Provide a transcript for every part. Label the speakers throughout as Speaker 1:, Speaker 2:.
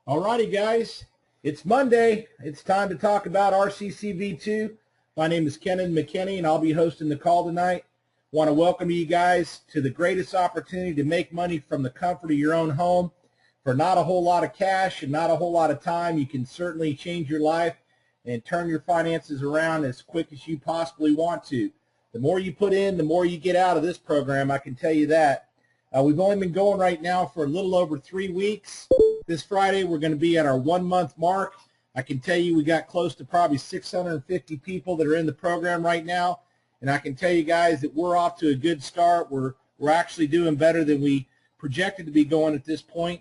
Speaker 1: Alrighty, guys, it's Monday. It's time to talk about RCCV2. My name is Kenan McKinney, and I'll be hosting the call tonight. Want to welcome you guys to the greatest opportunity to make money from the comfort of your own home. For not a whole lot of cash and not a whole lot of time, you can certainly change your life and turn your finances around as quick as you possibly want to. The more you put in, the more you get out of this program, I can tell you that. We've only been going right now for a little over 3 weeks. This Friday, we're going to be at our 1 month mark. I can tell you we got close to probably 650 people that are in the program right now. And I can tell you guys that we're off to a good start. We're actually doing better than we projected to be going at this point.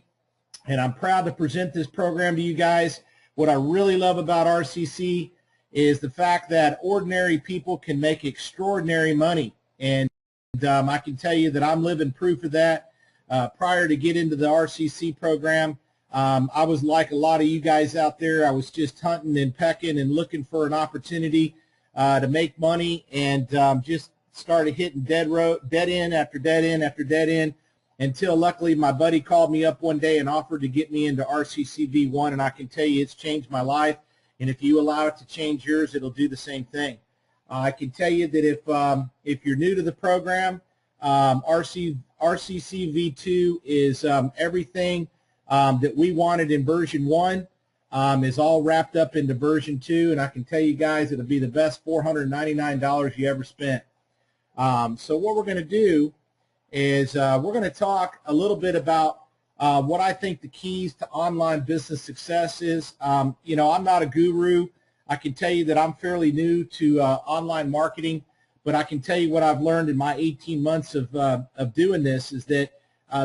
Speaker 1: And I'm proud to present this program to you guys. What I really love about RCC is the fact that ordinary people can make extraordinary money. And I can tell you that I'm living proof of that. Prior to get into the RCC program, I was like a lot of you guys out there. I was just hunting and pecking and looking for an opportunity to make money, and just started hitting dead end after dead end after dead end, until luckily my buddy called me up one day and offered to get me into RCCV1, and I can tell you it's changed my life. And if you allow it to change yours, it'll do the same thing. I can tell you that if you're new to the program, RCCV2 is everything that we wanted in version 1 is all wrapped up into version 2, and I can tell you guys it'll be the best $499 you ever spent. So what we're going to do is we're going to talk a little bit about what I think the keys to online business success is. You know, I'm not a guru. I can tell you that I'm fairly new to online marketing, but I can tell you what I've learned in my 18 months of doing this is that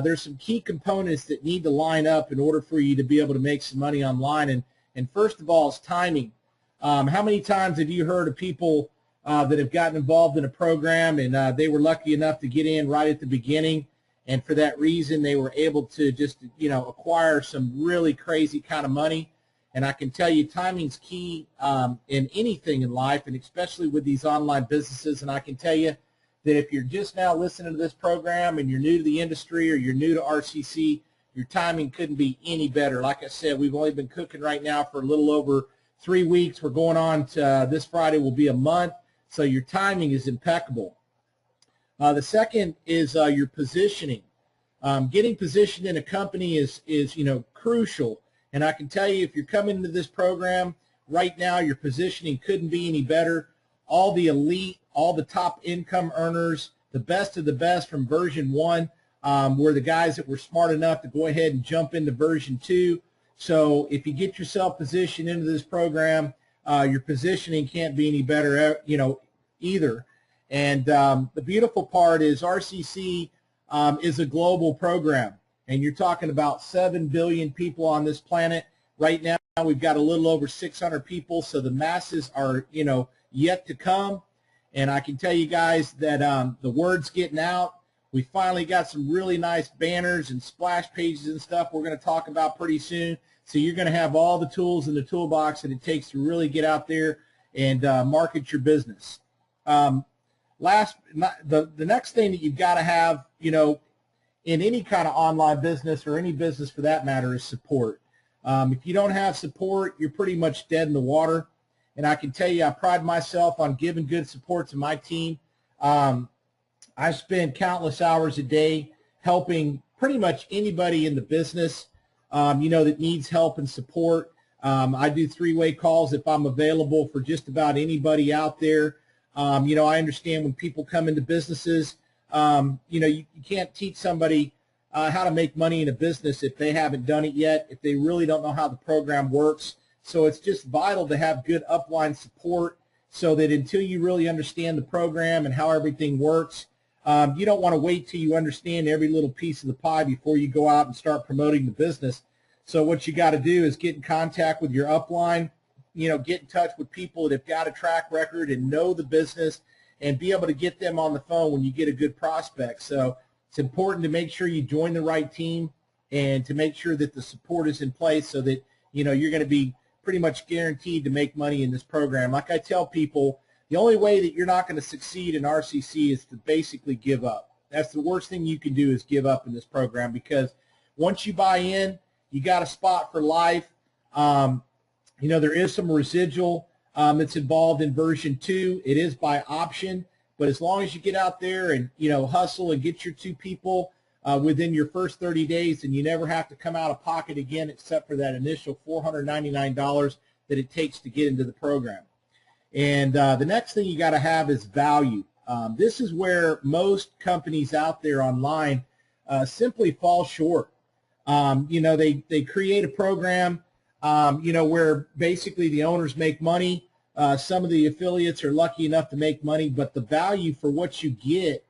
Speaker 1: there's some key components that need to line up in order for you to be able to make some money online. And first of all is timing. How many times have you heard of people that have gotten involved in a program and they were lucky enough to get in right at the beginning, and for that reason they were able to just, you know, acquire some really crazy kind of money? And I can tell you timing's key in anything in life, and especially with these online businesses. And I can tell you that if you're just now listening to this program and you're new to the industry or you're new to RCC, your timing couldn't be any better. Like I said, we've only been cooking right now for a little over 3 weeks. We're going on to this Friday will be a month, so your timing is impeccable. The second is your positioning. Getting positioned in a company is you know, crucial. And I can tell you, if you're coming into this program right now, your positioning couldn't be any better. All the elite, all the top income earners, the best of the best from version 1 were the guys that were smart enough to go ahead and jump into version 2. So if you get yourself positioned into this program, your positioning can't be any better, you know, either. And the beautiful part is RCC is a global program. And you're talking about 7 billion people on this planet. Right now, we've got a little over 600 people, so the masses are, you know, yet to come. And I can tell you guys that the word's getting out. We finally got some really nice banners and splash pages and stuff we're going to talk about pretty soon. So you're going to have all the tools in the toolbox that it takes to really get out there and market your business. The next thing that you've got to have, you know, in any kind of online business or any business for that matter is support. If you don't have support, you're pretty much dead in the water. And I can tell you I pride myself on giving good support to my team. I spend countless hours a day helping pretty much anybody in the business, you know, that needs help and support. I do 3-way calls if I'm available for just about anybody out there. You know, I understand when people come into businesses, you know, you can't teach somebody how to make money in a business if they haven't done it yet, if they really don't know how the program works. So it's just vital to have good upline support so that until you really understand the program and how everything works, you don't want to wait till you understand every little piece of the pie before you go out and start promoting the business. So what you got to do is get in contact with your upline, you know, get in touch with people that have got a track record and know the business, and be able to get them on the phone when you get a good prospect. So it's important to make sure you join the right team and to make sure that the support is in place so that, you know, you're going to be pretty much guaranteed to make money in this program. Like I tell people, the only way that you're not going to succeed in RCC is to basically give up. That's the worst thing you can do, is give up in this program, because once you buy in, you got a spot for life. You know, there is some residual that's involved in version 2. It is by option, but as long as you get out there and, you know, hustle and get your 2 people within your first 30 days, and you never have to come out of pocket again except for that initial $499 that it takes to get into the program. And the next thing you got to have is value. This is where most companies out there online simply fall short. You know, they create a program, you know, where basically the owners make money. Some of the affiliates are lucky enough to make money, but the value for what you get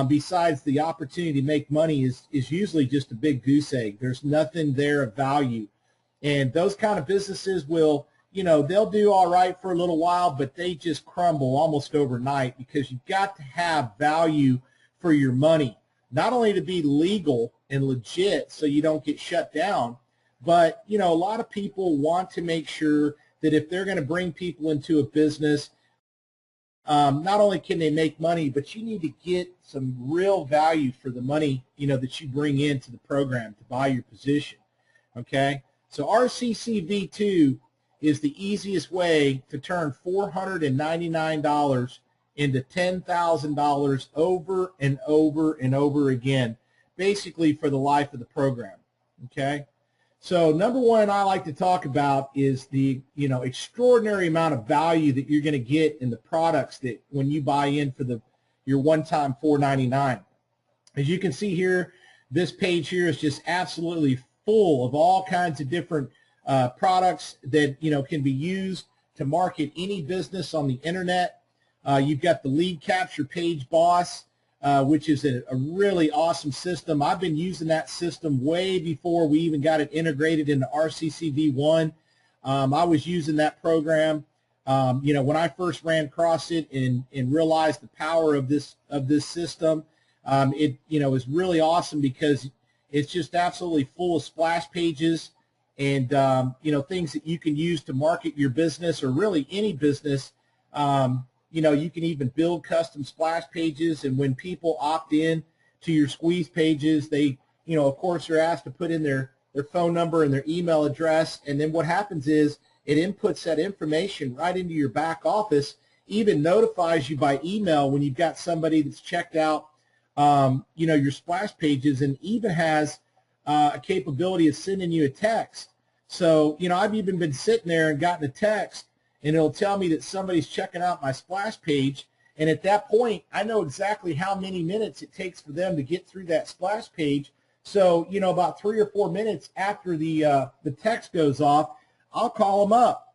Speaker 1: besides the opportunity to make money is usually just a big goose egg. There's nothing there of value. And those kind of businesses will, you know, they'll do all right for a little while, but they just crumble almost overnight because you've got to have value for your money, not only to be legal and legit so you don't get shut down, but, you know, a lot of people want to make sure that if they're going to bring people into a business, not only can they make money, but you need to get some real value for the money, you know, that you bring into the program to buy your position, okay? So RCCV2 is the easiest way to turn $499 into $10,000 over and over and over again, basically for the life of the program, okay? So number one I like to talk about is the, you know, extraordinary amount of value that you're going to get in the products that when you buy in for your one-time $499. As you can see here, this page here is just absolutely full of all kinds of different products that, you know, can be used to market any business on the internet. You've got the Lead Capture Page Boss, which is a really awesome system. I've been using that system way before we even got it integrated into RCCV1. I was using that program, you know, when I first ran across it and realized the power of this system. It, you know, is really awesome because it's just absolutely full of splash pages and, you know, things that you can use to market your business or really any business. You know, you can even build custom splash pages, and when people opt in to your squeeze pages, they, you know, of course, are asked to put in their phone number and their email address, and then what happens is it inputs that information right into your back office, even notifies you by email when you've got somebody that's checked out, you know, your splash pages, and even has a capability of sending you a text. So, you know, I've even been sitting there and gotten a text, and it'll tell me that somebody's checking out my splash page, and at that point, I know exactly how many minutes it takes for them to get through that splash page. So, you know, about 3 or 4 minutes after the text goes off, I'll call them up.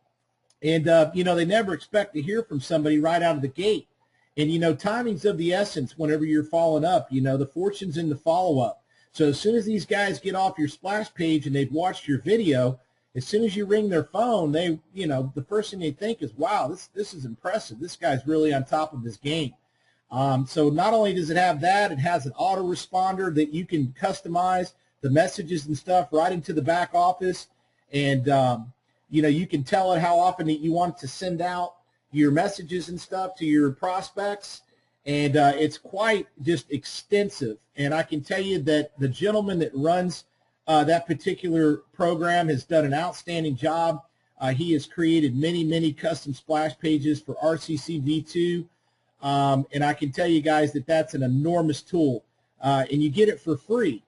Speaker 1: And, you know, they never expect to hear from somebody right out of the gate. And, you know, timing's of the essence whenever you're following up. You know, the fortune's in the follow-up. So as soon as these guys get off your splash page and they've watched your video, as soon as you ring their phone, they, you know, the first thing they think is, wow, this is impressive. This guy's really on top of his game. So not only does it have that, it has an autoresponder that you can customize the messages and stuff right into the back office. And, you know, you can tell it how often that you want to send out your messages and stuff to your prospects. And it's quite just extensive. And I can tell you that the gentleman that runs that particular program has done an outstanding job. He has created many, many custom splash pages for RCCV2. And I can tell you guys that that's an enormous tool. And you get it for free.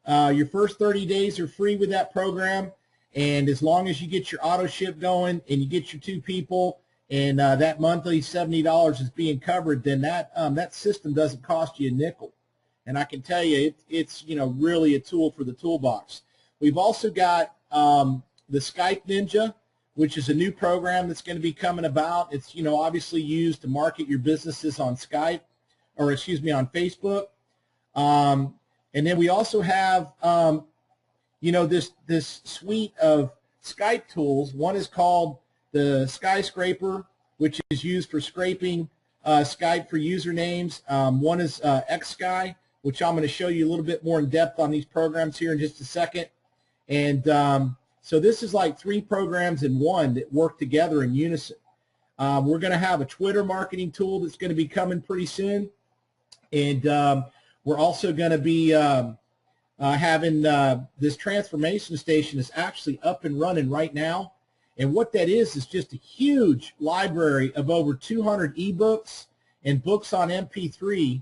Speaker 1: Your first 30 days are free with that program. And as long as you get your auto ship going and you get your 2 people and that monthly $70 is being covered, then that system doesn't cost you a nickel. And I can tell you, it's, you know, really a tool for the toolbox. We've also got the Skype Ninja, which is a new program that's going to be coming about. It's, you know, obviously used to market your businesses on Skype, or excuse me, on Facebook. And then we also have, you know, this suite of Skype tools. One is called the Skyscraper, which is used for scraping Skype for usernames. One is XSky, which I'm going to show you a little bit more in depth on these programs here in just a second. And so this is like 3 programs in one that work together in unison. We're going to have a Twitter marketing tool that's going to be coming pretty soon. And we're also going to be having this transformation station is actually up and running right now. And what that is just a huge library of over 200 ebooks and books on MP3.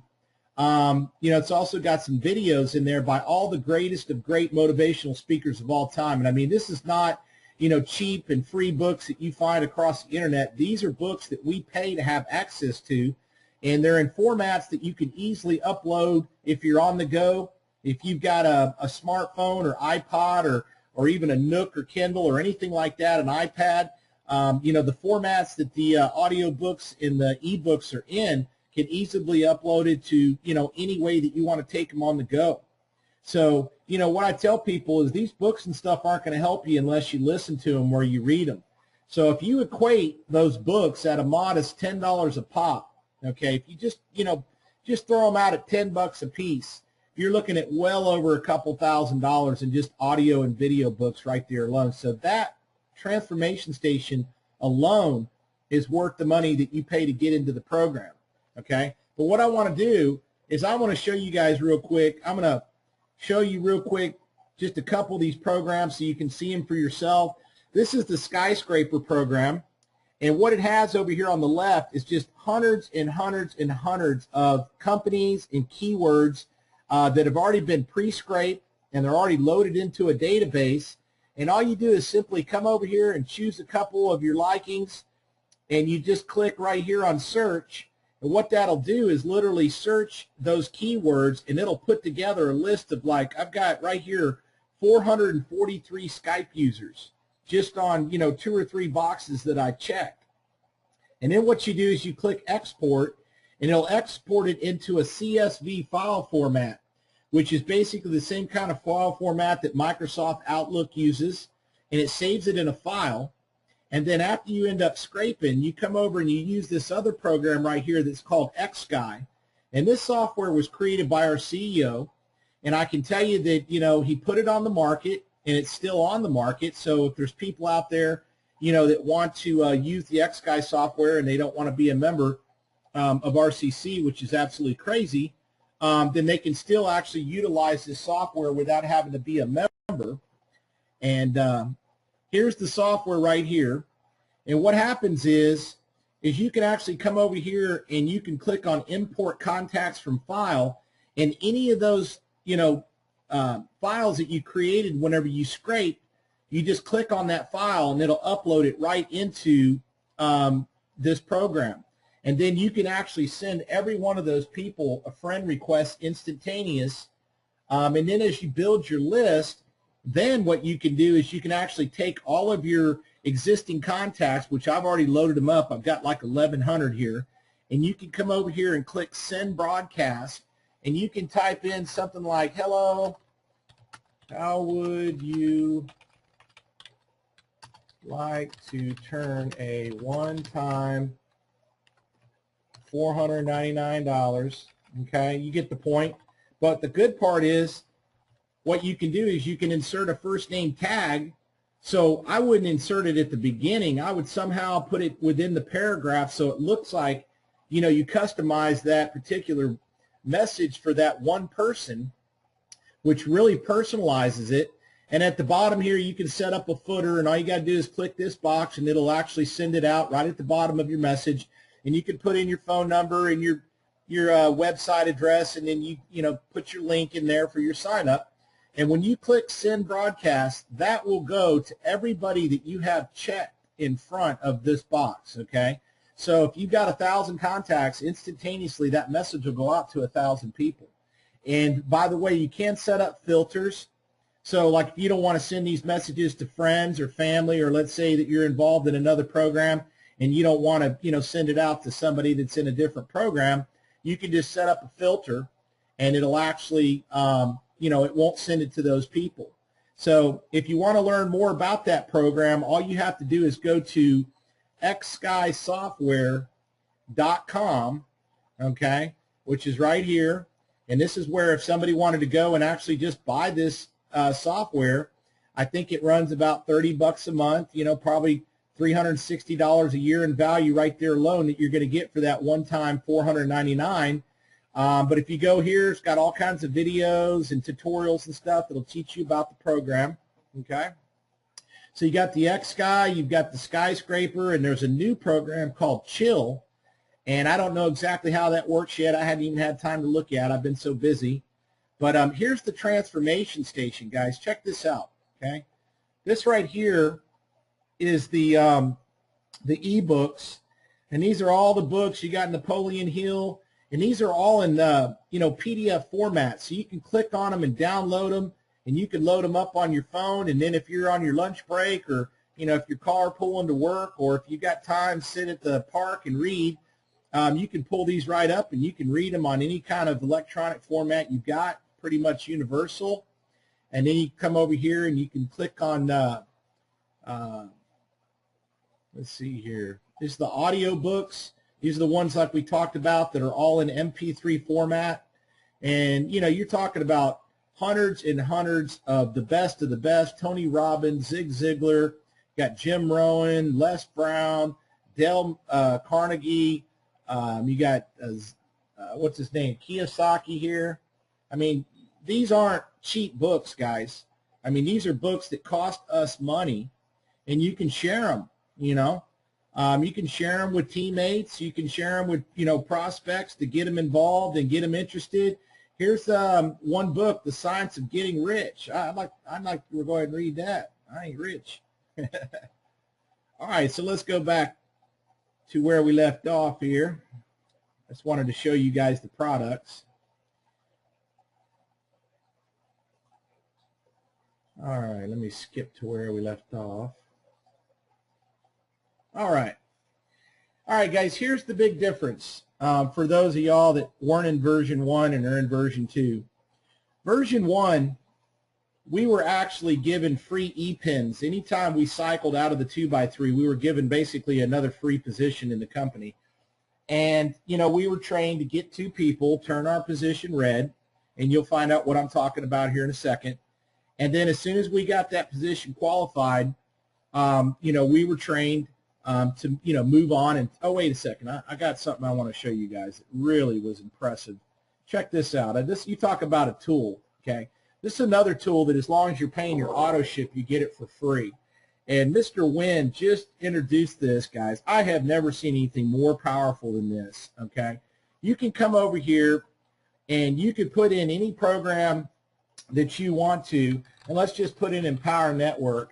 Speaker 1: It's also got some videos in there by all the greatest of great motivational speakers of all time. And I mean, this is not, cheap and free books that you find across the internet. These are books that we pay to have access to, and they're in formats that you can easily upload if you're on the go. If you've got a smartphone or iPod or even a Nook or Kindle or anything like that, an iPad, the formats that the audio books and the ebooks are in can easily be uploaded to, any way that you want to take them on the go. So, what I tell people is these books and stuff aren't going to help you unless you listen to them or you read them. So if you equate those books at a modest $10 a pop, okay, if you just throw them out at $10 a piece, you're looking at well over a couple $1,000s in just audio and video books right there alone. So that transformation station alone is worth the money that you pay to get into the program, okay? But what I want to do is I want to show you guys real quick. I'm going to show you real quick just a couple of these programs so you can see them for yourself. This is the Skyscraper program, and what it has over here on the left is just hundreds and hundreds and hundreds of companies and keywords that have already been pre-scraped, and they're already loaded into a database. And all you do is simply come over here and choose a couple of your likings, and you just click right here on search. And what that'll do is literally search those keywords, and it'll put together a list of, like, I've got right here 443 Skype users just on, 2 or 3 boxes that I checked. And then what you do is you click export, and it'll export it into a CSV file format, which is basically the same kind of file format that Microsoft Outlook uses, and it saves it in a file. And then after you end up scraping, you come over and you use this other program right here that's called XSky. And this software was created by our CEO, and I can tell you that, he put it on the market, and it's still on the market. So if there's people out there, that want to use the XSky software and they don't want to be a member of RCC, which is absolutely crazy, then they can still actually utilize this software without having to be a member. And here's the software right here. And what happens is you can actually come over here and you can click on import contacts from file, and any of those, files that you created whenever you scrape, you just click on that file and it'll upload it right into this program. And then you can actually send every one of those people a friend request instantaneous. And then as you build your list, then what you can do is you can actually take all of your existing contacts, which I've already loaded them up. I've got like 1,100 here. And you can come over here and click Send Broadcast. And you can type in something like, hello, how would you like to turn a one-time $499, okay? You get the point. But the good part is what you can do is you can insert a first name tag. So I wouldn't insert it at the beginning. I would somehow put it within the paragraph so it looks like, you customize that particular message for that one person, which really personalizes it. And at the bottom here, you can set up a footer, and all you got to do is click this box, and it'll actually send it out right at the bottom of your message. And you can put in your phone number and your website address, and then you put your link in there for your sign up. And when you click Send Broadcast, that will go to everybody that you have checked in front of this box, okay? So if you've got 1,000 contacts, instantaneously that message will go out to 1,000 people. And by the way, you can set up filters. So like if you don't want to send these messages to friends or family, or let's say that you're involved in another program and you don't want to, send it out to somebody that's in a different program, you can just set up a filter, and it'll actually, it won't send it to those people. So if you want to learn more about that program, all you have to do is go to xskysoftware.com, okay, which is right here. And this is where if somebody wanted to go and actually just buy this software, I think it runs about $30 a month, probably $360 a year in value right there alone that you're going to get for that one-time $499. But if you go here, it's got all kinds of videos and tutorials and stuff that'll teach you about the program. Okay. So you got the X-Sky, you've got the Skyscraper, and there's a new program called Chill. And I don't know exactly how that works yet. I haven't even had time to look at it. I've been so busy. But here's the transformation station, guys. Check this out. Okay. This right here is the ebooks, and these are all the books. You got Napoleon Hill, and these are all in PDF format. So you can click on them and download them, and you can load them up on your phone. And then if you're on your lunch break, or if you're carpooling to work, or if you got time, sit at the park and read, you can pull these right up, and you can read them on any kind of electronic format you've got, pretty much universal. And then you come over here and you can click on, let's see here. This is the audio books. These are the ones like we talked about that are all in MP3 format. And, you're talking about hundreds and hundreds of the best of the best. Tony Robbins, Zig Ziglar, got Jim Rohn, Les Brown, Dale Carnegie. You got, what's his name, Kiyosaki here. I mean, these aren't cheap books, guys. I mean, these are books that cost us money, and you can share them, you can share them with teammates. You can share them with, prospects to get them involved and get them interested. Here's one book, The Science of Getting Rich. I'd like to go ahead and read that. I ain't rich. All right, so let's go back to where we left off here. I just wanted to show you guys the products. All right, let me skip to where we left off. All right, guys, here's the big difference for those of y'all that weren't in version 1 and are in version 2. Version 1, we were actually given free e-pins. Anytime we cycled out of the 2x3, we were given basically another free position in the company. And, we were trained to get 2 people, turn our position red, and you'll find out what I'm talking about here in a second. And then as soon as we got that position qualified, we were trained to, move on. And, oh, wait a second. I got something I want to show you guys. It really was impressive. Check this out. You talk about a tool, okay? This is another tool that as long as you're paying your auto ship, you get it for free. And Mr. Wynn just introduced this, guys. I have never seen anything more powerful than this, okay? You can come over here, and you could put in any program that you want to, and let's just put in Empower Network.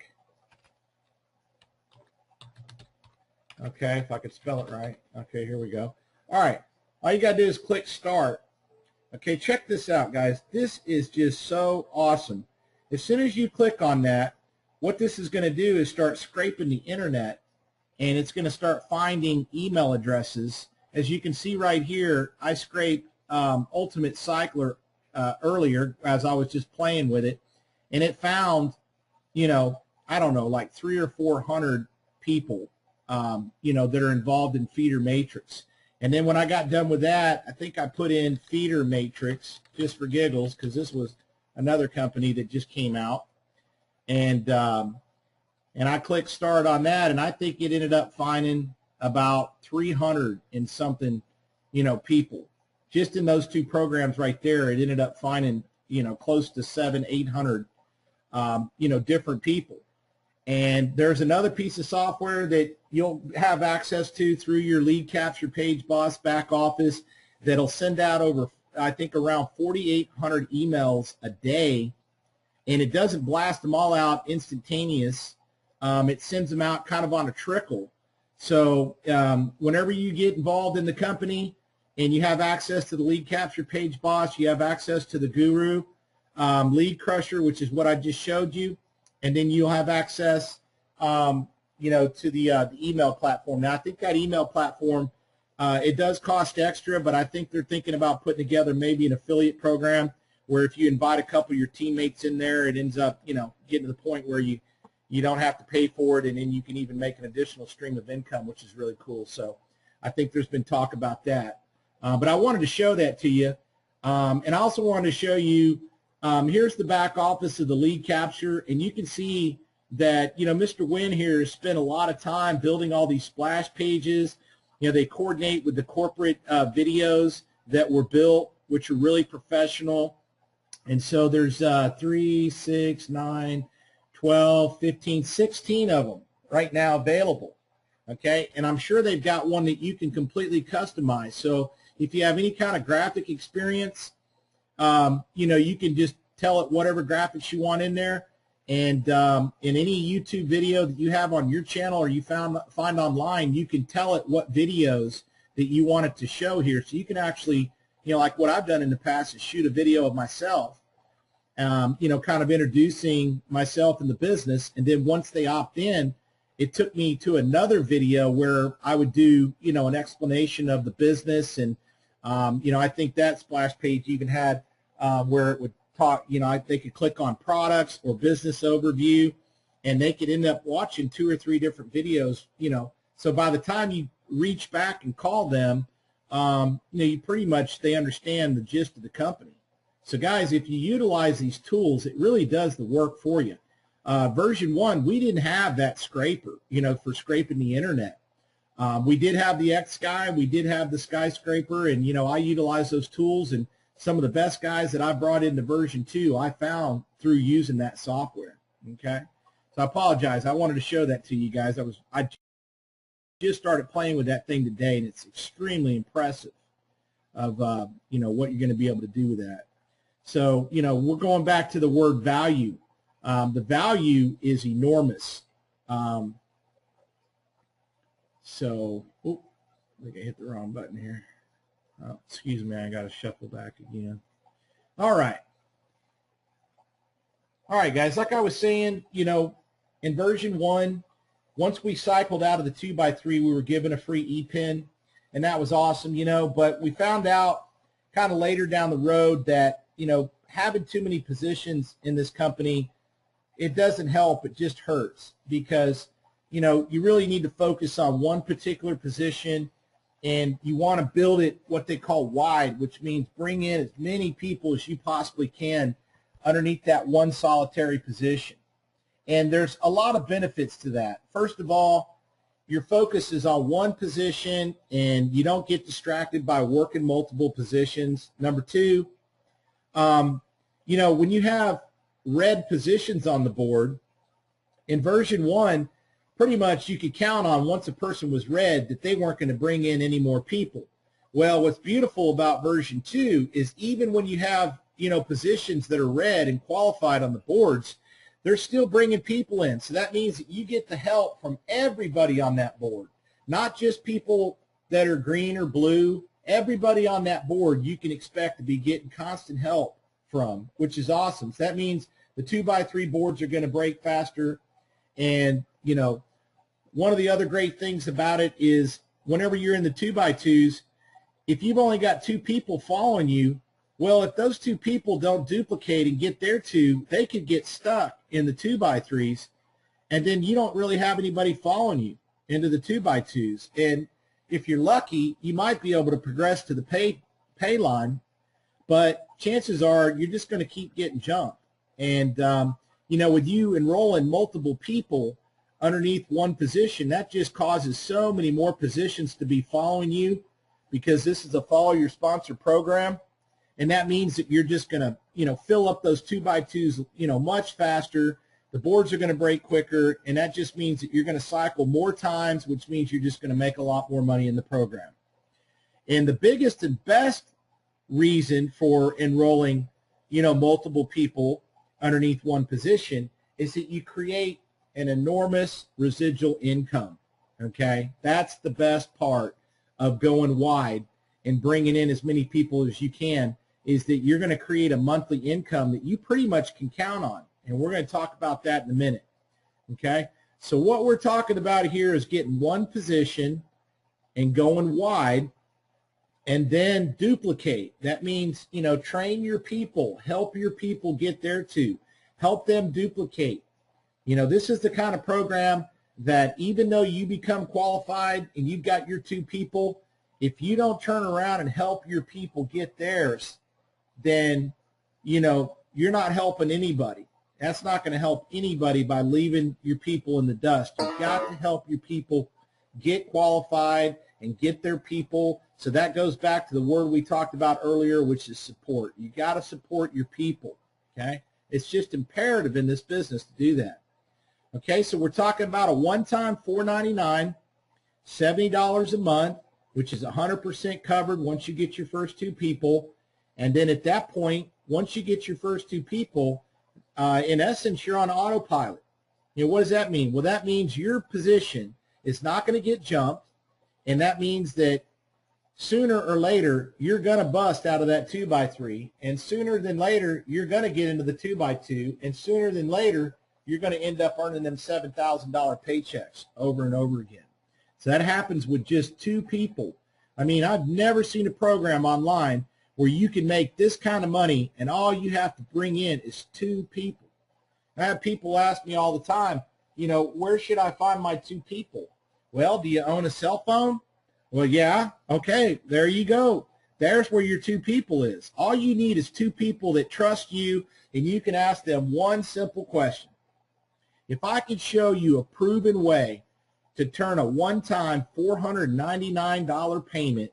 Speaker 1: Okay, if I could spell it right. Okay, here we go. All right, all you got to do is click Start. Okay, check this out, guys. This is just so awesome. As soon as you click on that, what this is going to do is start scraping the internet, and it's going to start finding email addresses. As you can see right here, I scraped Ultimate Cycler earlier as I was just playing with it, and it found, I don't know, like 300 or 400 people, that are involved in Feeder Matrix. And then when I got done with that, I think I put in Feeder Matrix just for giggles, because this was another company that just came out, and I clicked Start on that, and I think it ended up finding about 300 and something, people. Just in those 2 programs right there, it ended up finding, close to 700-800, different people. And there's another piece of software that you'll have access to through your Lead Capture Page Boss back office that'll send out over, I think, around 4,800 emails a day. And it doesn't blast them all out instantaneous. It sends them out kind of on a trickle. So whenever you get involved in the company, and you have access to the Lead Capture Page Boss, you have access to the Guru Lead Crusher, which is what I just showed you, and then you'll have access, to the email platform. Now, I think that email platform, it does cost extra, but I think they're thinking about putting together maybe an affiliate program where if you invite a couple of your teammates in there, it ends up, getting to the point where you don't have to pay for it, and then you can even make an additional stream of income, which is really cool. So I think there's been talk about that. But I wanted to show that to you. And I also wanted to show you, here's the back office of the Lead Capture, and you can see that, Mr. Wynn here has spent a lot of time building all these splash pages. They coordinate with the corporate videos that were built which are really professional. And so there's 3, 6, 9, 12, 15, 16 of them right now available. Okay, and I'm sure they've got one that you can completely customize. So if you have any kind of graphic experience, you know, you can just tell it whatever graphics you want in there. And in any YouTube video that you have on your channel or you find online, you can tell it what videos that you want it to show here. So you can actually, you know, like what I've done in the past is shoot a video of myself, you know, kind of introducing myself in the business. And then once they opt in, it took me to another video where I would do, you know, an explanation of the business. And, you know, I think that splash page even had where it would talk, you know, they could click on products or business overview, and they could end up watching 2 or 3 different videos, you know. So by the time you reach back and call them, you know, you pretty much, they understand the gist of the company. So guys, if you utilize these tools, it really does the work for you. Version 1, we didn't have that scraper, you know, for scraping the internet. We did have the X-Sky, we did have the skyscraper, and, you know, I utilize those tools, and some of the best guys that I brought into version 2, I found through using that software. Okay, so I apologize. I wanted to show that to you guys. I just started playing with that thing today, and it's extremely impressive of, you know, what you're going to be able to do with that. So, you know, we're going back to the word value. The value is enormous. So, I think I hit the wrong button here. Oh, excuse me, I got to shuffle back again. All right. All right, guys, like I was saying, you know, in version 1, once we cycled out of the 2x3, we were given a free e-pin, and that was awesome, you know, but we found out kind of later down the road that, you know, having too many positions in this company, it doesn't help, it just hurts, because, you know, you really need to focus on one particular position, and you want to build it what they call wide, which means bring in as many people as you possibly can underneath that one solitary position. And there's a lot of benefits to that. First of all, your focus is on one position, and you don't get distracted by working multiple positions. Number 2, you know, when you have red positions on the board, in version 1, pretty much you could count on, once a person was red, that they weren't going to bring in any more people. Well, what's beautiful about version 2 is even when you have, you know, positions that are red and qualified on the boards, they're still bringing people in. So that means that you get the help from everybody on that board, not just people that are green or blue. Everybody on that board you can expect to be getting constant help from, which is awesome. So that means the 2x3 boards are going to break faster. And, you know, one of the other great things about it is whenever you're in the 2x2s, if you've only got 2 people following you, well, if those 2 people don't duplicate and get their 2, they could get stuck in the 2x3s, and then you don't really have anybody following you into the 2x2s. And if you're lucky, you might be able to progress to the pay line, but chances are you're just going to keep getting jumped. And, you know, with you enrolling multiple people underneath one position, that just causes so many more positions to be following you, because this is a follow your sponsor program. And that means that you're just going to, you know, fill up those 2x2s, you know, much faster. The boards are going to break quicker, and that just means that you're going to cycle more times, which means you're just going to make a lot more money in the program. And the biggest and best reason for enrolling, you know, multiple people underneath one position is that you create an enormous residual income. Okay, that's the best part of going wide and bringing in as many people as you can, is that you're going to create a monthly income that you pretty much can count on. And we're going to talk about that in a minute. Okay, so what we're talking about here is getting one position and going wide, and then duplicate. That means, you know, train your people, help your people get there too, help them duplicate. You know, this is the kind of program that even though you become qualified and you've got your 2 people, if you don't turn around and help your people get theirs, then, you know, you're not helping anybody. That's not going to help anybody by leaving your people in the dust. You've got to help your people get qualified and get their people So that goes back to the word we talked about earlier, which is support. You got to support your people, okay? It's just imperative in this business to do that. Okay, so we're talking about a one-time $4.99, $70 a month, which is 100% covered once you get your first two people. And then at that point, once you get your first two people, in essence, you're on autopilot. You know, what does that mean? Well, that means your position is not going to get jumped, and that means that sooner or later, you're going to bust out of that 2x3, and sooner than later, you're going to get into the 2x2, and sooner than later, you're going to end up earning them $7,000 paychecks over and over again. So that happens with just two people. I mean, I've never seen a program online where you can make this kind of money and all you have to bring in is two people. I have people ask me all the time, you know, where should I find my two people? Well, do you own a cell phone? Well, yeah. Okay, there you go. There's where your two people is. All you need is two people that trust you, and you can ask them one simple question. If I could show you a proven way to turn a one-time $499 payment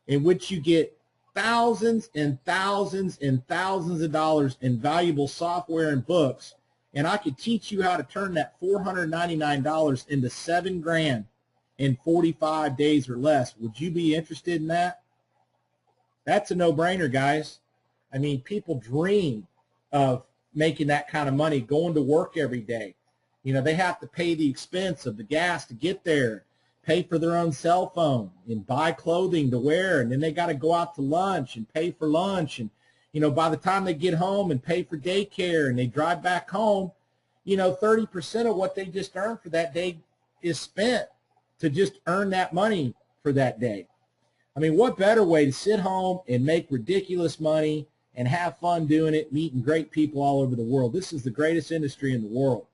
Speaker 1: in which you get thousands and thousands and thousands of dollars in valuable software and books, and I could teach you how to turn that $499 into $7,000 in 45 days or less, would you be interested in that? That's a no-brainer, guys. I mean, people dream of making that kind of money, going to work every day. You know, they have to pay the expense of the gas to get there, pay for their own cell phone, and buy clothing to wear, and then they got to go out to lunch and pay for lunch, and, you know, by the time they get home and pay for daycare and they drive back home, you know, 30% of what they just earned for that day is spent to just earn that money for that day. I mean, what better way to sit home and make ridiculous money and have fun doing it, meeting great people all over the world? This is the greatest industry in the world.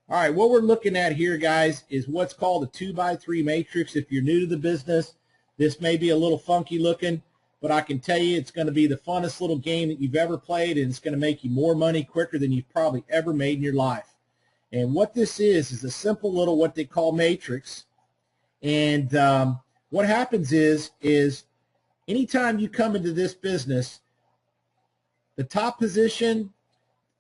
Speaker 1: All right, what we're looking at here, guys, is what's called a 2x3 matrix. If you're new to the business, this may be a little funky looking, but I can tell you it's going to be the funnest little game that you've ever played, and it's going to make you more money quicker than you've probably ever made in your life. And what this is a simple little what they call matrix. And what happens is anytime you come into this business, the top position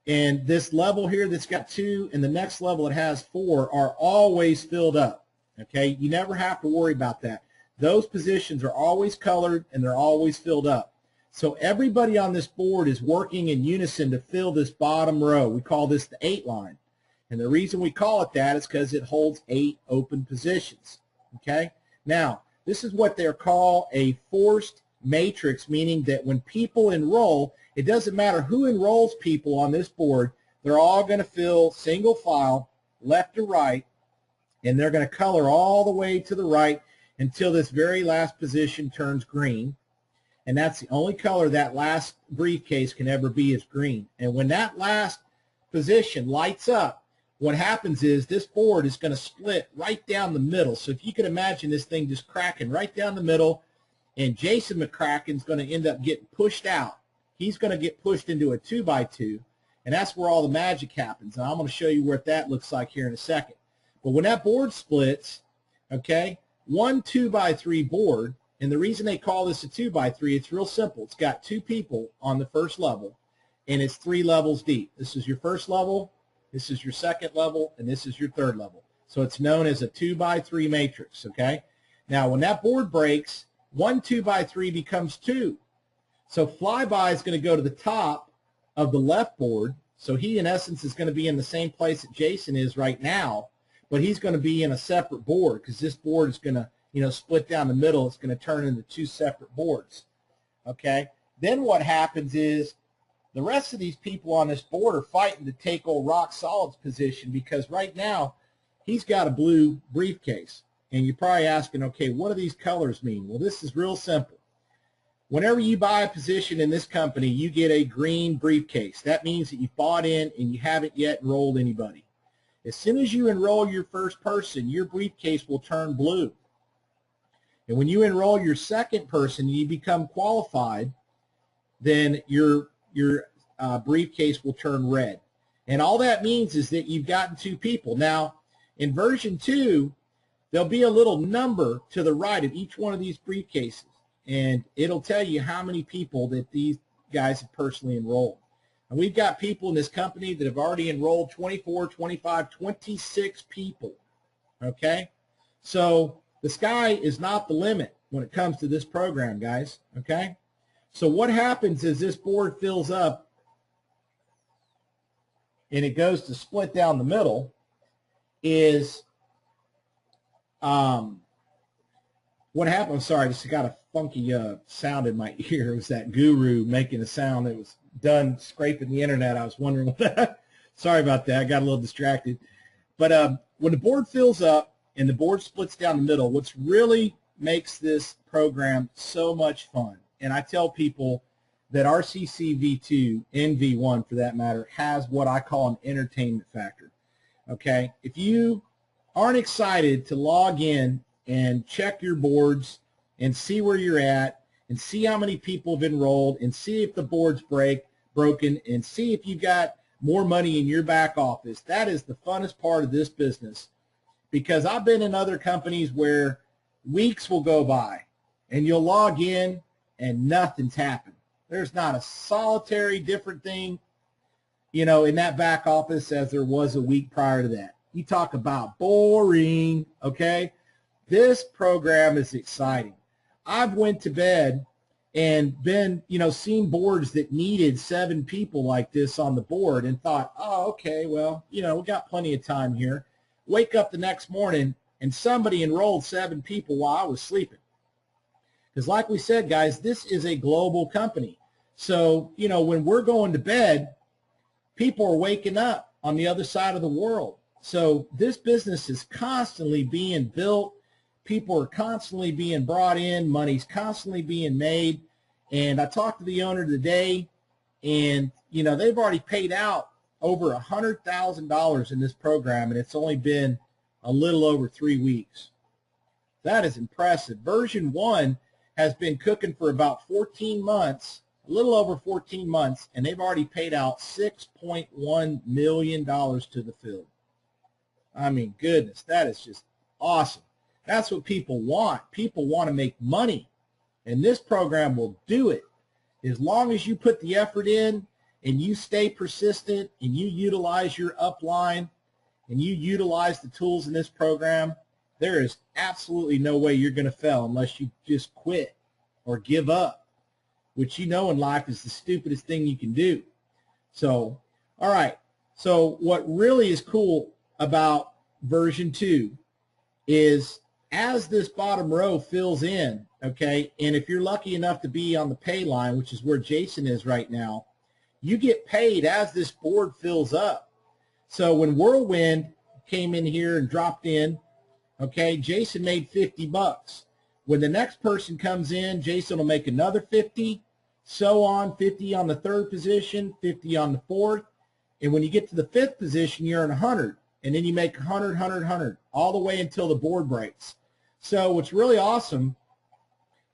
Speaker 1: and this level here that's got 2 and the next level that has 4 are always filled up. Okay, you never have to worry about that. Those positions are always colored and they're always filled up. So everybody on this board is working in unison to fill this bottom row. We call this the 8 line. And the reason we call it that is because it holds 8 open positions. Okay, now this is what they're called a forced matrix, meaning that when people enroll, it doesn't matter who enrolls people on this board, they're all going to fill single file left to right, and they're going to color all the way to the right until this very last position turns green. And that's the only color that last briefcase can ever be, is green. And when that last position lights up, what happens is this board is going to split right down the middle. So if you can imagine this thing just cracking right down the middle, and Jason McCracken's going to end up getting pushed out. He's going to get pushed into a 2x2, and that's where all the magic happens. And I'm going to show you what that looks like here in a second. But when that board splits, okay, one 2x3 board, and the reason they call this a 2x3, it's real simple. It's got 2 people on the first level, and it's 3 levels deep. This is your first level, this is your second level, and this is your third level. So it's known as a 2x3 matrix, okay? Now, when that board breaks, one 2x3 becomes 2. So Flyby is going to go to the top of the left board. So he, in essence, is going to be in the same place that Jason is right now, but he's going to be in a separate board because this board is going to, you know, split down the middle. It's going to turn into 2 separate boards. Okay? Then what happens is the rest of these people on this board are fighting to take old Rock Solid's position, because right now he's got a blue briefcase. And you're probably asking, okay, what do these colors mean? Well, this is real simple. Whenever you buy a position in this company, you get a green briefcase. That means that you've bought in and you haven't yet enrolled anybody. As soon as you enroll your first person, your briefcase will turn blue. And when you enroll your second person and you become qualified, then your briefcase will turn red. And all that means is that you've gotten 2 people. Now, in version 2, there'll be a little number to the right of each one of these briefcases, and it'll tell you how many people that these guys have personally enrolled. And we've got people in this company that have already enrolled 24, 25, 26 people, okay? So the sky is not the limit when it comes to this program, guys, okay? So what happens is this board fills up and it goes to split down the middle is what happened. I'm sorry, I just got a funky sound in my ear. It was that guru making a sound that was done scraping the internet. I was wondering what that. Sorry about that. I got a little distracted. But when the board fills up and the board splits down the middle, what's really makes this program so much fun, and I tell people that RCCV2 and V1 for that matter has what I call an entertainment factor. Okay, if you aren't excited to log in and check your boards and see where you're at and see how many people have enrolled and see if the board's broken and see if you got more money in your back office, that is the funnest part of this business, because I've been in other companies where weeks will go by and you'll log in and nothing's happened. There's not a solitary different thing, you know, in that back office as there was a week prior to that. You talk about boring, okay? This program is exciting. I've went to bed and been, you know, seen boards that needed 7 people like this on the board and thought, oh, okay, well, you know, we got plenty of time here. Wake up the next morning and somebody enrolled 7 people while I was sleeping. Because like we said, guys, this is a global company. So, you know, when we're going to bed, people are waking up on the other side of the world. So this business is constantly being built. People are constantly being brought in. Money's constantly being made. And I talked to the owner today, and, you know, they've already paid out over $100,000 in this program, and it's only been a little over 3 weeks. That is impressive. Version 1 has been cooking for about 14 months, a little over 14 months, and they've already paid out $6.1 million to the field. I mean, goodness, that is just awesome. That's what people want. People want to make money, and this program will do it. As long as you put the effort in and you stay persistent and you utilize your upline and you utilize the tools in this program, there is absolutely no way you're going to fail unless you just quit or give up, which you know in life is the stupidest thing you can do. So, all right. So what really is cool about version 2 is as this bottom row fills in, okay, and if you're lucky enough to be on the pay line, which is where Jason is right now, you get paid as this board fills up. So when Whirlwind came in here and dropped in, okay, Jason made 50 bucks. When the next person comes in, Jason will make another 50, so on, 50 on the 3rd position, 50 on the 4th, and when you get to the 5th position, you're in 100, and then you make 100, 100, 100, all the way until the board breaks. So what's really awesome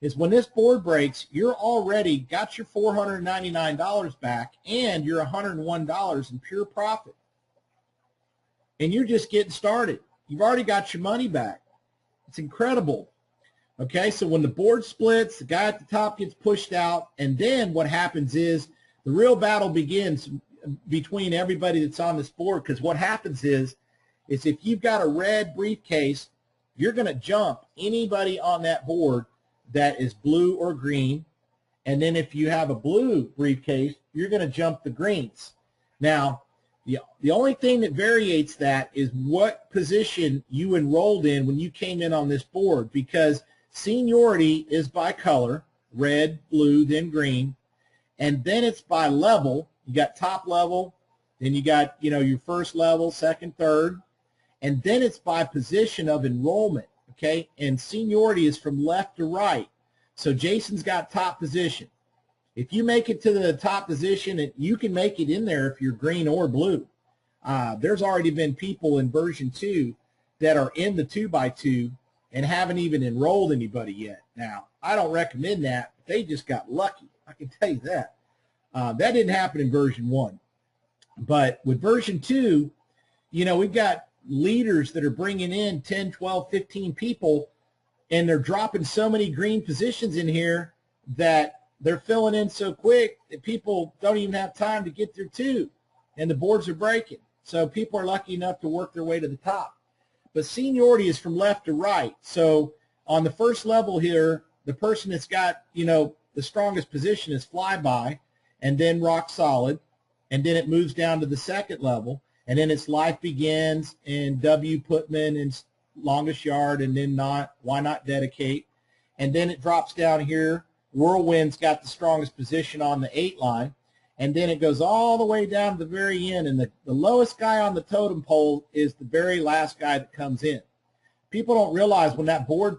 Speaker 1: is when this board breaks, you're already got your $499 back and you're $101 in pure profit. And you're just getting started. You've already got your money back. It's incredible. Okay, so when the board splits, the guy at the top gets pushed out, and then what happens is the real battle begins between everybody that's on this board, because what happens is if you've got a red briefcase, you're going to jump anybody on that board that is blue or green, and then if you have a blue briefcase, you're going to jump the greens. Now, the only thing that variates that is what position you enrolled in when you came in on this board, because seniority is by color, red, blue, then green, and then it's by level. You got top level, then you got, you know, your first level, second, third, and then it's by position of enrollment, okay? And seniority is from left to right. So Jason's got top position. If you make it to the top position, you can make it in there if you're green or blue. There's already been people in version 2 that are in the 2x2 and haven't even enrolled anybody yet. Now, I don't recommend that. They just got lucky. I can tell you that. That didn't happen in version 1. But with version 2, you know, we've got leaders that are bringing in 10, 12, 15 people, and they're dropping so many green positions in here that they're filling in so quick that people don't even have time to get their two, and the boards are breaking. So people are lucky enough to work their way to the top. But seniority is from left to right. So on the first level here, the person that's got, the strongest position is flyby, and then rock solid, and then it moves down to the second level, and then it's life begins, and W Putman, and longest yard, and then why not dedicate, and then it drops down here. Whirlwind's got the strongest position on the 8 line, and then it goes all the way down to the very end, and the lowest guy on the totem pole is the very last guy that comes in. People don't realize when that board,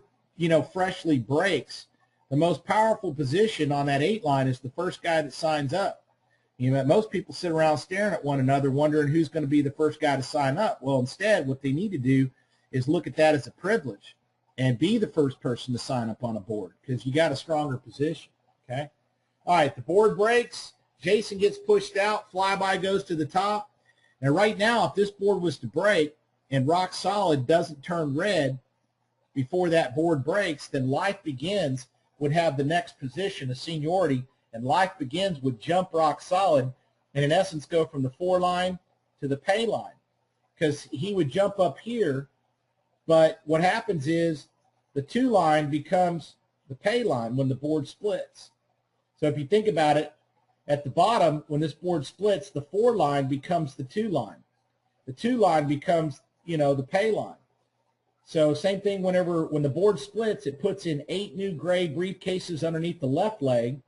Speaker 1: freshly breaks, the most powerful position on that 8 line is the first guy that signs up. Most people sit around staring at one another wondering who's going to be the first guy to sign up. Well, instead, what they need to do is look at that as a privilege and be the first person to sign up on a board because you got a stronger position, okay? All right, the board breaks. Jason gets pushed out. Flyby goes to the top. Now, right now, if this board was to break and rock solid doesn't turn red before that board breaks, then life begins would have the next position of seniority, and life begins would jump rock solid and, in essence, go from the 4 line to the pay line because he would jump up here. But what happens is the 2 line becomes the pay line when the board splits. So if you think about it, at the bottom, when this board splits, the 4 line becomes the 2 line. The 2 line becomes, the pay line. So same thing when the board splits, it puts in 8 new gray briefcases underneath the left leg,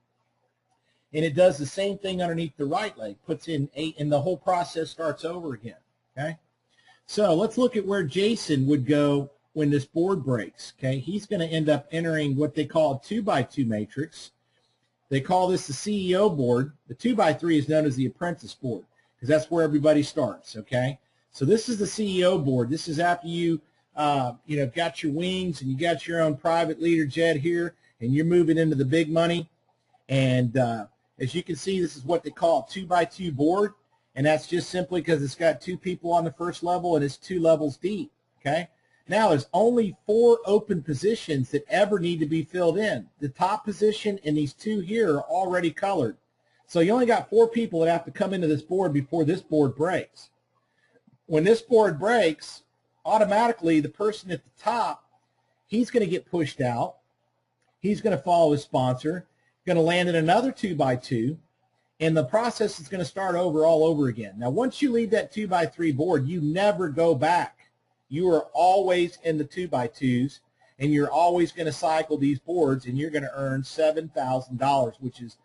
Speaker 1: and it does the same thing underneath the right leg, puts in 8, and the whole process starts over again, okay? So let's look at where Jason would go when this board breaks, okay? He's going to end up entering what they call a 2x2 matrix. They call this the CEO board. The 2x3 is known as the apprentice board because that's where everybody starts, okay? So this is the CEO board. This is after you, got your wings and you got your own private leader jet here, and you're moving into the big money. And as you can see, this is what they call a 2x2 board. And that's just simply because it's got 2 people on the first level and it's 2 levels deep, okay? Now, there's only 4 open positions that ever need to be filled in. The top position and these 2 here are already colored. So you only got 4 people that have to come into this board before this board breaks. When this board breaks, automatically the person at the top, he's going to get pushed out. He's going to follow his sponsor, going to land in another 2x2. And the process is going to start all over again. Now, once you leave that 2x3 board, you never go back. You are always in the 2x2s, and you're always going to cycle these boards, and you're going to earn $7,000, which is,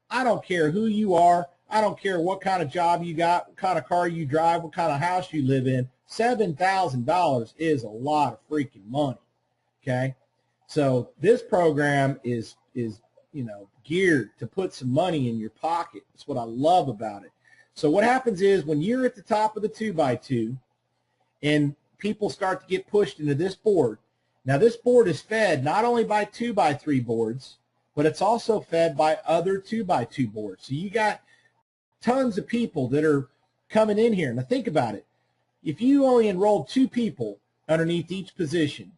Speaker 1: I don't care who you are. I don't care what kind of job you got, what kind of car you drive, what kind of house you live in. $7,000 is a lot of freaking money, okay? So this program is geared to put some money in your pocket. That's what I love about it. So what happens is when you're at the top of the 2x2 and people start to get pushed into this board, now this board is fed not only by 2x3 boards, but it's also fed by other 2x2 boards. So you got tons of people that are coming in here. Now think about it. If you only enrolled 2 people underneath each position,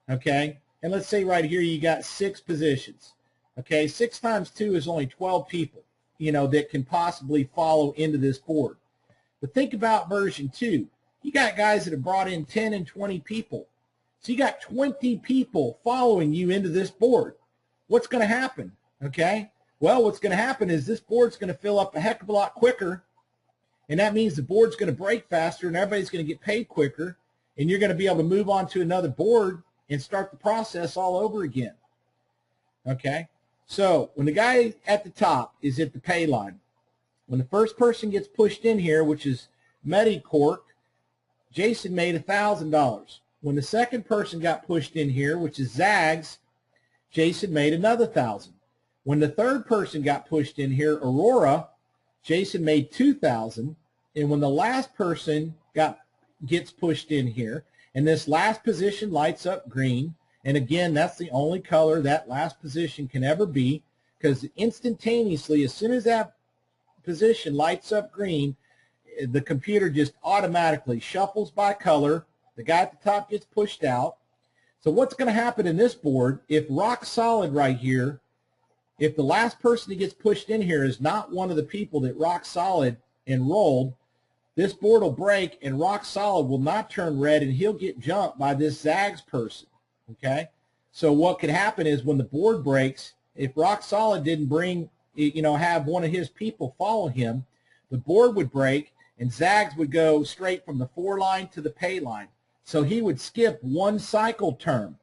Speaker 1: okay, and let's say right here you got 6 positions. Okay, 6 times 2 is only 12 people, that can possibly follow into this board. But think about version 2. You got guys that have brought in 10 and 20 people. So you got 20 people following you into this board. What's going to happen? Okay, well, what's going to happen is this board's going to fill up a heck of a lot quicker, and that means the board's going to break faster, and everybody's going to get paid quicker, and you're going to be able to move on to another board and start the process all over again. Okay? So when the guy at the top is at the pay line, when the first person gets pushed in here, which is Medicorp, Jason made $1,000. When the second person got pushed in here, which is Zags, Jason made another $1,000. When the third person got pushed in here, Aurora, Jason made $2,000. And when the last person gets pushed in here, and this last position lights up green, and again, that's the only color that last position can ever be, because instantaneously, as soon as that position lights up green, the computer just automatically shuffles by color. The guy at the top gets pushed out. So what's going to happen in this board, if rock solid right here, if the last person that gets pushed in here is not one of the people that rock solid enrolled, this board will break and rock solid will not turn red and he'll get jumped by this Zags person, okay? So what could happen is when the board breaks, if rock solid didn't bring, have one of his people follow him, the board would break and Zags would go straight from the 4 line to the pay line. So he would skip one cycle term.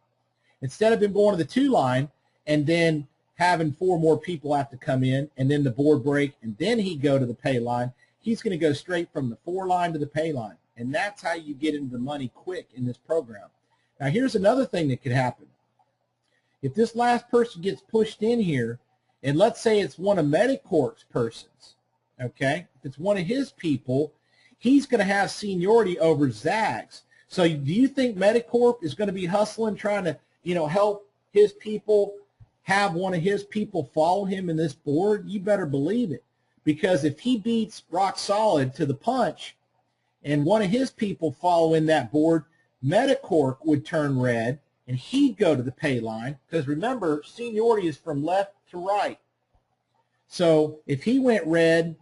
Speaker 1: Instead of him going to the 2 line and then having 4 more people have to come in and then the board break and then he'd go to the pay line, he's going to go straight from the 4 line to the pay line. And that's how you get into the money quick in this program. Now here's another thing that could happen. If this last person gets pushed in here, and let's say it's one of Medicorp's persons, okay? If it's one of his people, he's going to have seniority over Zags. So do you think Medicorp is going to be hustling, trying to, help his people have one of his people follow him in this board? You better believe it. Because if he beats rock solid to the punch and one of his people follow in that board, Medicorp would turn red and he'd go to the pay line. Because remember, seniority is from left to right. So if he went red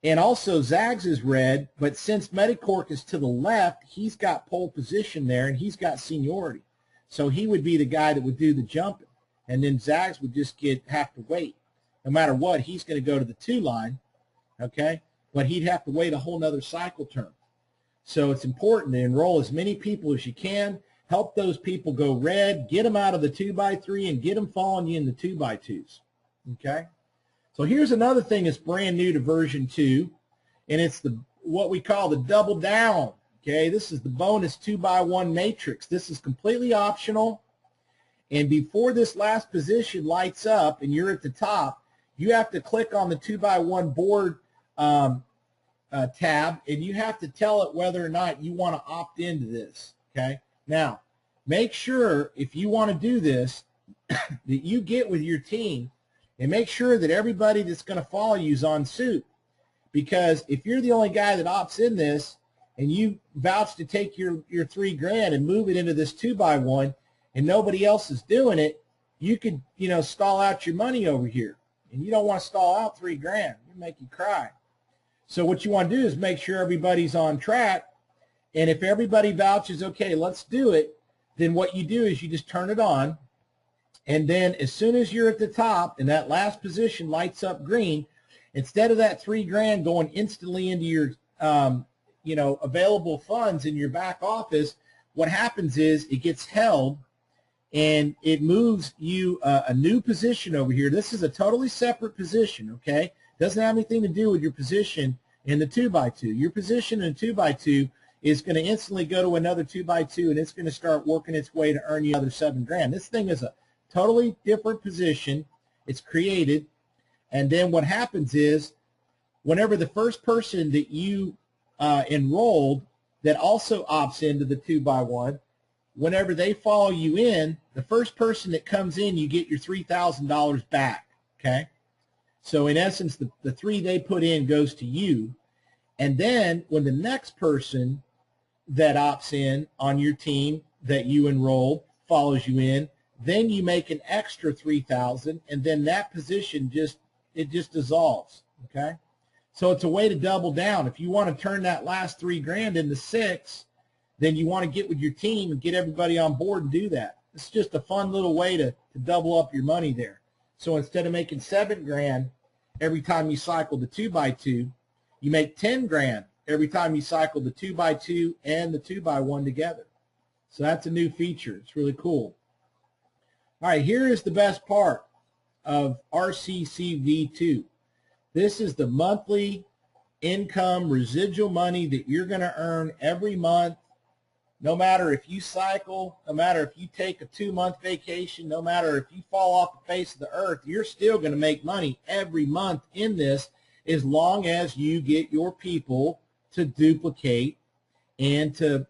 Speaker 1: and also Zags is red, but since Medicorp is to the left, he's got pole position there and he's got seniority. So he would be the guy that would do the jumping. And then Zags would just have to wait. No matter what, he's going to go to the 2 line, okay? But he'd have to wait a whole nother cycle term. So it's important to enroll as many people as you can, help those people go red, get them out of the 2x3, and get them following you in the 2x2s, okay? So here's another thing that's brand new to version 2, and it's what we call the double down, okay? This is the bonus 2x1 matrix. This is completely optional, and before this last position lights up and you're at the top, you have to click on the 2x1 board tab, and you have to tell it whether or not you want to opt into this, okay? Now, make sure if you want to do this that you get with your team and make sure that everybody that's going to follow you is on suit. Because if you're the only guy that opts in this and you vouch to take your $3,000 and move it into this 2x1 and nobody else is doing it, you could, stall out your money over here. And you don't want to stall out $3,000. It'll make you cry. So what you want to do is make sure everybody's on track. And if everybody vouches, okay, let's do it, then what you do is you just turn it on. And then as soon as you're at the top and that last position lights up green, instead of that $3,000 going instantly into your, available funds in your back office, what happens is it gets held and it moves you a new position over here. This is a totally separate position, okay? Doesn't have anything to do with your position in the 2x2. Your position in 2x2 is going to instantly go to another 2x2, and it's going to start working its way to earn you another $7,000. This thing is a totally different position. It's created, and then what happens is whenever the first person that you enrolled that also opts into the 2x1, whenever they follow you in, the first person that comes in, you get your $3,000 back, okay? So in essence, the 3 they put in goes to you. And then when the next person that opts in on your team that you enrolled follows you in, then you make an extra $3,000, and then that position just dissolves, okay? So it's a way to double down. If you want to turn that last $3,000 into 6, then you want to get with your team and get everybody on board and do that. It's just a fun little way to double up your money there. So instead of making $7,000 every time you cycle the 2x2, you make $10,000 every time you cycle the 2x2 and the 2x1 together. So that's a new feature. It's really cool. All right, here is the best part of RCCV2. This is the monthly income residual money that you're going to earn every month. No matter if you cycle, no matter if you take a 2-month vacation, no matter if you fall off the face of the earth, you're still going to make money every month in this as long as you get your people to duplicate and to,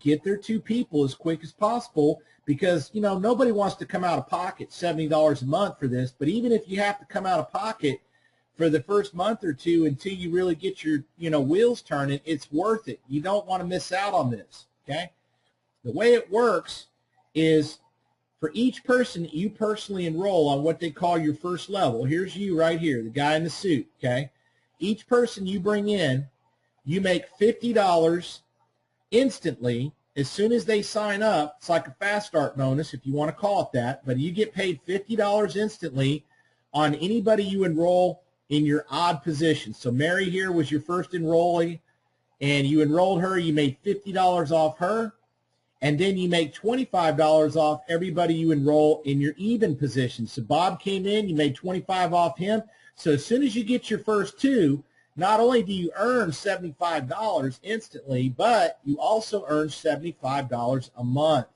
Speaker 1: get their 2 people as quick as possible, because, nobody wants to come out of pocket $70 a month for this. But even if you have to come out of pocket for the first month or two until you really get your, wheels turning. It's worth it. You don't want to miss out on this, okay? The way it works is for each person you personally enroll on what they call your first level. Here's you right here, the guy in the suit, okay? Each person you bring in, you make $50 instantly as soon as they sign up. It's like a fast start bonus if you want to call it that, but you get paid $50 instantly on anybody you enroll in your odd position. So Mary here was your first enrollee, and you enrolled her. You made $50 off her, and then you make $25 off everybody you enroll in your even position. So Bob came in, you made $25 off him. So as soon as you get your first two, not only do you earn $75 instantly, but you also earn $75 a month,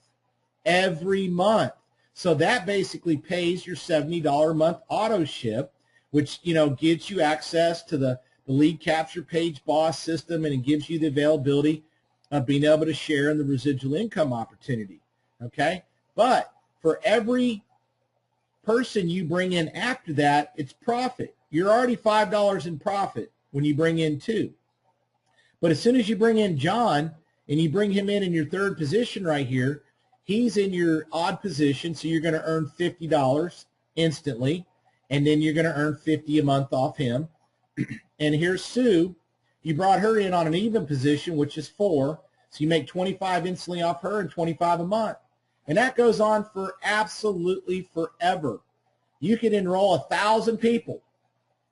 Speaker 1: every month. So that basically pays your $70 a month auto ship, which, gives you access to the lead capture page boss system, and it gives you the availability of being able to share in the residual income opportunity, okay? But for every person you bring in after that, it's profit. You're already $5 in profit when you bring in two. But as soon as you bring in John and you bring him in your third position right here, he's in your odd position, so you're going to earn $50 instantly, and then you're going to earn $50 a month off him. And here's Sue. You brought her in on an even position, which is 4, so you make $25 instantly off her and $25 a month. And that goes on for absolutely forever. You can enroll 1,000 people,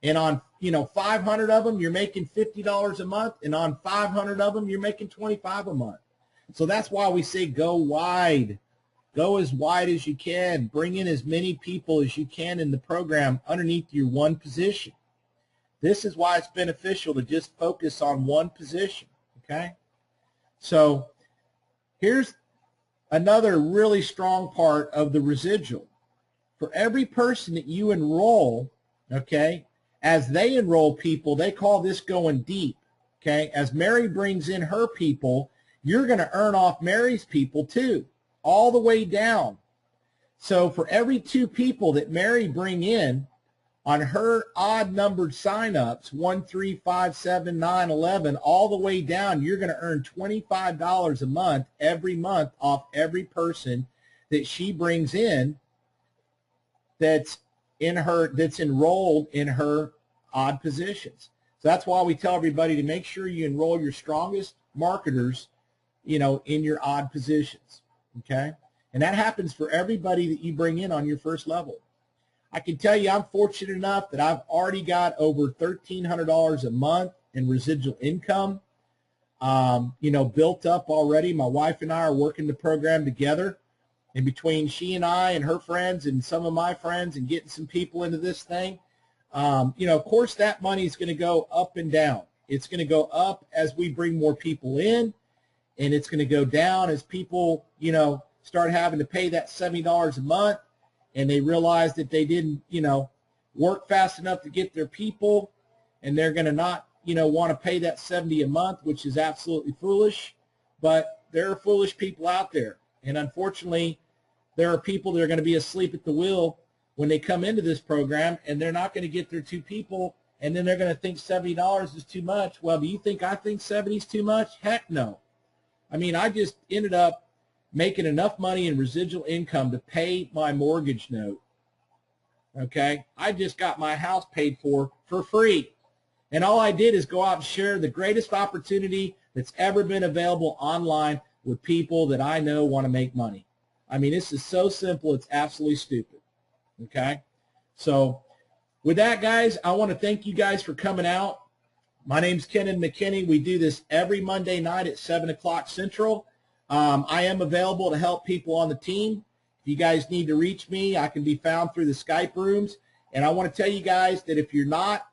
Speaker 1: and on 500 of them, you're making $50 a month, and on 500 of them, you're making $25 a month. So that's why we say go wide. Go as wide as you can. Bring in as many people as you can in the program underneath your one position. This is why it's beneficial to just focus on one position, okay? So here's another really strong part of the residual. For every person that you enroll, okay, as they enroll people, they call this going deep, okay? As Mary brings in her people, you're going to earn off Mary's people too, all the way down. So for every 2 people that Mary bring in on her odd-numbered sign-ups, 1, 3, 5, 7, 9, 11, all the way down, you're going to earn $25 a month every month off every person that she brings in that's enrolled in her odd positions. So that's why we tell everybody to make sure you enroll your strongest marketers, in your odd positions, okay? And that happens for everybody that you bring in on your first level. I can tell you I'm fortunate enough that I've already got over $1,300 a month in residual income, built up already. My wife and I are working the program together, and between she and I and her friends and some of my friends and getting some people into this thing, of course that money is going to go up and down. It's going to go up as we bring more people in, and it's going to go down as people, start having to pay that $70 a month, and they realize that they didn't, work fast enough to get their people, and they're going to not, want to pay that $70 a month, which is absolutely foolish. But there are foolish people out there, and unfortunately, there are people that are going to be asleep at the wheel when they come into this program, and they're not going to get their 2 people, and then they're going to think $70 is too much. Well, do you think I think 70 is too much? Heck no. I mean, I just ended up making enough money in residual income to pay my mortgage note, okay? I just got my house paid for free. And all I did is go out and share the greatest opportunity that's ever been available online with people that I know want to make money. I mean, this is so simple, it's absolutely stupid, okay? So with that, guys, I want to thank you guys for coming out. My name's Kenan McKinney. We do this every Monday night at 7 o'clock Central. I am available to help people on the team. If you guys need to reach me, I can be found through the Skype rooms. And I want to tell you guys that if you're not,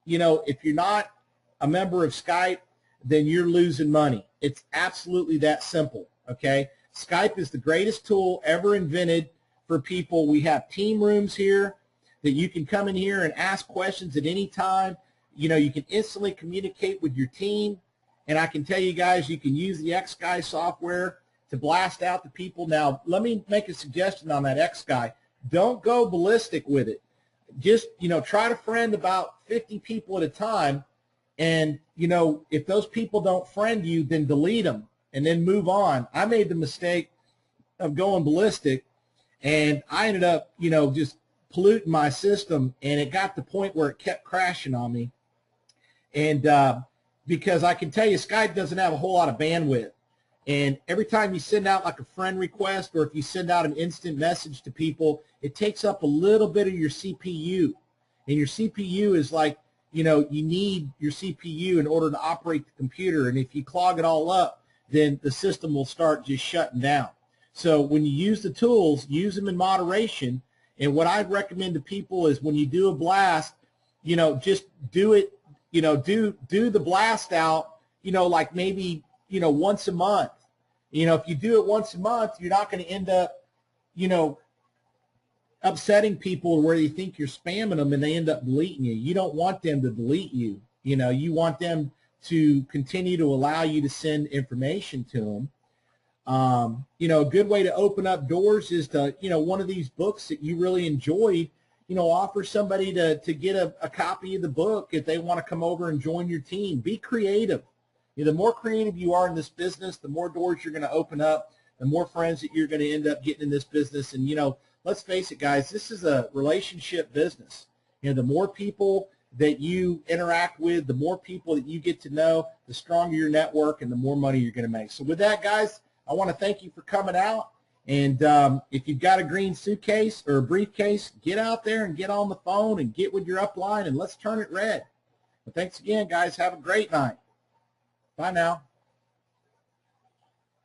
Speaker 1: a member of Skype, then you're losing money. It's absolutely that simple, okay? Skype is the greatest tool ever invented for people. We have team rooms here that you can come in here and ask questions at any time. You can instantly communicate with your team. And I can tell you guys, you can use the X-Guy software to blast out the people. Now, let me make a suggestion on that X-Guy. Don't go ballistic with it. just, try to friend about 50 people at a time. And, if those people don't friend you, then delete them and then move on. I made the mistake of going ballistic, and I ended up, just polluting my system, and it got to the point where it kept crashing on me. And because I can tell you, Skype doesn't have a whole lot of bandwidth. And every time you send out like a friend request, or if you send out an instant message to people, it takes up a little bit of your CPU. And your CPU is like, you need your CPU in order to operate the computer. And if you clog it all up, then the system will start just shutting down. So when you use the tools, use them in moderation. And what I'd recommend to people is when you do a blast, just do it, do the blast out, like maybe, once a month. If you do it once a month, you're not going to end up, upsetting people where they think you're spamming them and they end up deleting you. You don't want them to delete you. You want them to continue to allow you to send information to them. A good way to open up doors is to, one of these books that you really enjoyed, offer somebody to get a copy of the book if they want to come over and join your team. Be creative. The more creative you are in this business, the more doors you're going to open up, the more friends that you're going to end up getting in this business. And, let's face it, guys, this is a relationship business. The more people that you interact with, the more people that you get to know, the stronger your network and the more money you're going to make. So with that, guys, I want to thank you for coming out. And if you've got a green suitcase or a briefcase, get out there and get on the phone and get with your upline and let's turn it red. But thanks again, guys. Have a great night. Bye now.